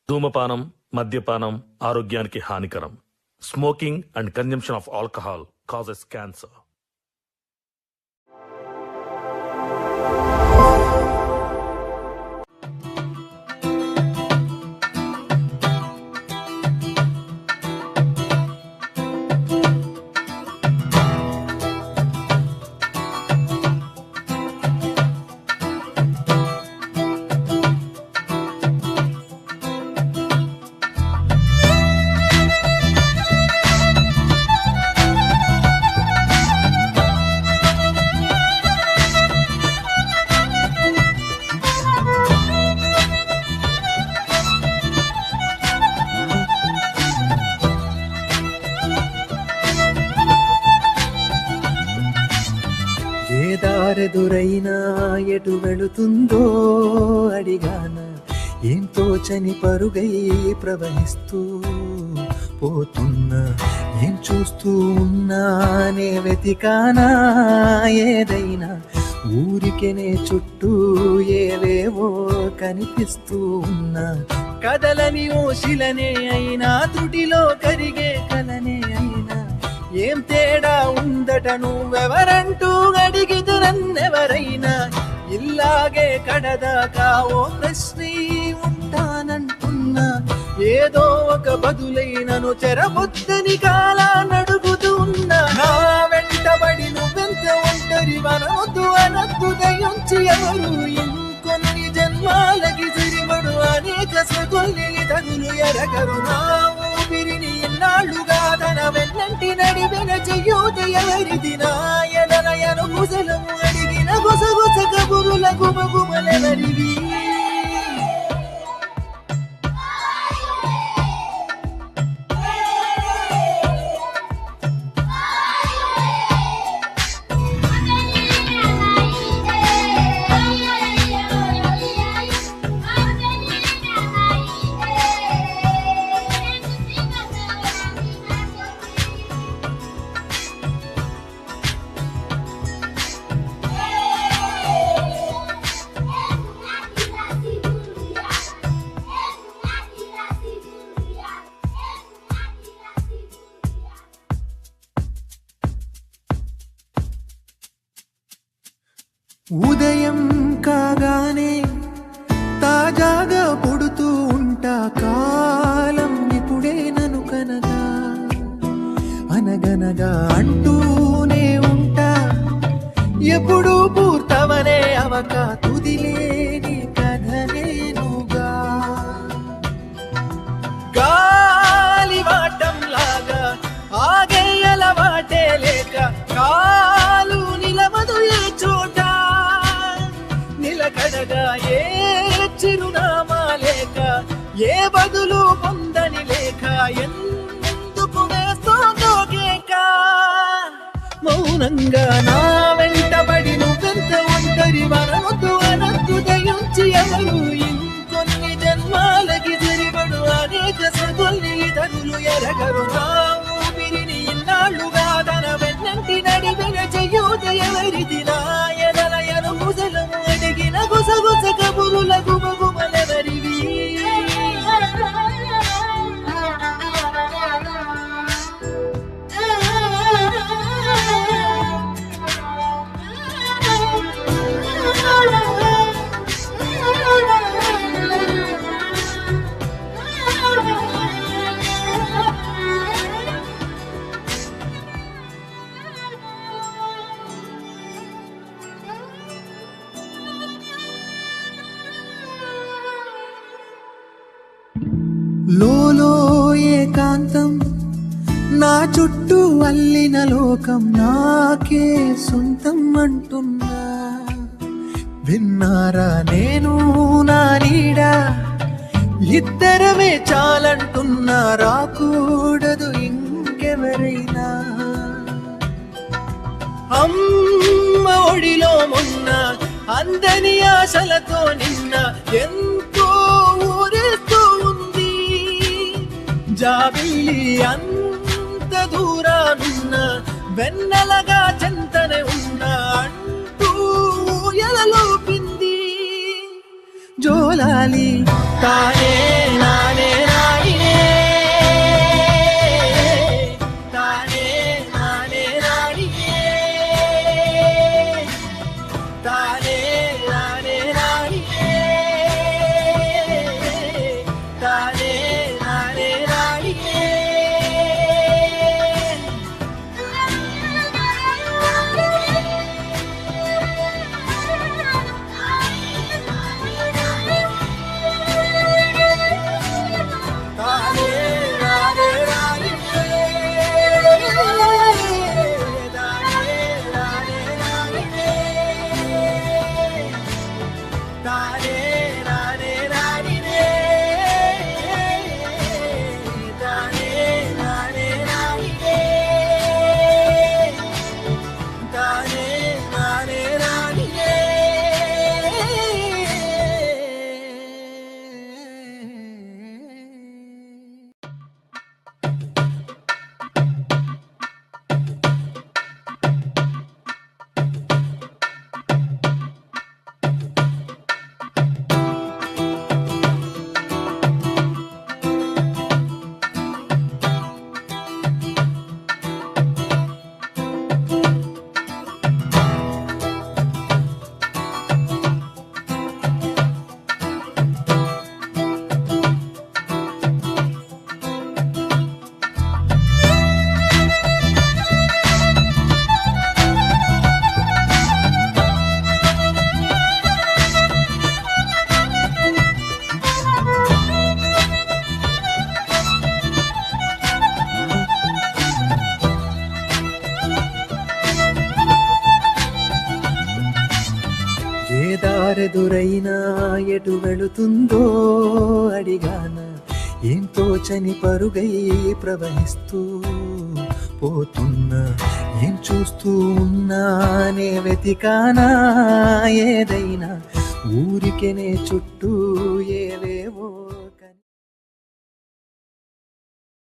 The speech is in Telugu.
ధూమపానం, మద్యపానం ఆరోగ్యానికి హానికరం. Smoking and consumption of alcohol causes cancer. దారెదురైనా ఎటు వెళుతుందో అడిగాన, ఏం తోచని పరుగై ప్రవహిస్తూ పోతున్నా, ఏం చూస్తూ ఉన్నానే వెతికానా ఏదైనా, ఊరికెనే చుట్టూ ఏవేవో కనిపిస్తూ ఉన్నా, కదలని ఓశిలనే అయినా తుటిలో కరిగే కలనే అయినా, ఏం తేడా ఉందట నువ్వెవరంటూ అడిగితే నన్నెవరైనా, ఇల్లాగే కడదాకా ఓ ప్రశ్నే ఉంటానంటున్నా, ఏదో ఒక బదులైనను చెరబొద్దని కాలానడుగుతూ ఉన్నా, నా వెంటబడి నువ్వెంత ఒంటరి వనవద్దు అనద్దు దయించి ఎవరు, ఇంకొన్ని జన్మాలకి సిరిబడు అనేక సగొల్లి తగులు ఎరగరు, నా ఊపిరిని ఇన్నాళ్ళుగా తన వెన్నంటి నడిపిన చెయ్యూత ఎవరిది, నా ఎదనయను ముసలము అడిగిన గుసగుస కబురుల గుమగుమలెవరివి. ఉదయం కాగానే తాజాగా పుడుతూ ఉంటా, కాలం ఇప్పుడే నను కనగా అనగనగా అంటూనే ఉంటా, ఎప్పుడూ పూర్తవనే అవక తుదిలేని కథనేనుగా, గాలి వాటంలాగా ఆగేయల వాటే లేక, కాలు నిలవదు ఏ చోట నిలకడగా, ఏ చిరునామా లేక, ఏ బదులు పొందని లేక, ఎందుకు వేస్తోందో కేక, మౌనంగా నా వెంటబడి నువ్వెంత ఒంటరి వనవద్దు అనద్దు దయించి ఎవరు, ఇంకొన్ని జన్మాలకి జరిబడు అనేక సగొల్లి తగులు ఎరగరు, నా ఊపిరిని ఇన్నాళ్ళుగా తన వెన్నంటి నడిపిన చెయ్యూత ఎవరిది, నా ఎదలయను ముసలము అడిగిన గుసగుస కబురుల గుమగుమలెవరివి. లోలో ఏకాంతం నా చుట్టూ అల్లిన లోకం నాకే సొంతం అంటున్నా, విన్నారా నేను నా నీడ ఇద్దరమే చాలంటున్నా, రాకూడదు ఇంకెవరైనా, అమ్మ ఒడిలో మొన్న అందని ఆశలతో నిన్న ఎంతో ఊరేస్తూ ఉంది, జాబిల్లి అంత దూరానున్న వెన్నెలగా చెంతనే ఉన్నా అంటూ ఎలలోపింది, జోలాలి తానే నానే ఎదురైనా ఎటు వెళుతుందో అడిగాన ఏం తోచని పరుగై ప్రవహిస్తూ పోతున్నా ఏం చూస్తూ ఉన్నానే వెతికానా ఏదైనా ఊరికెనే చుట్టూ ఏవేవో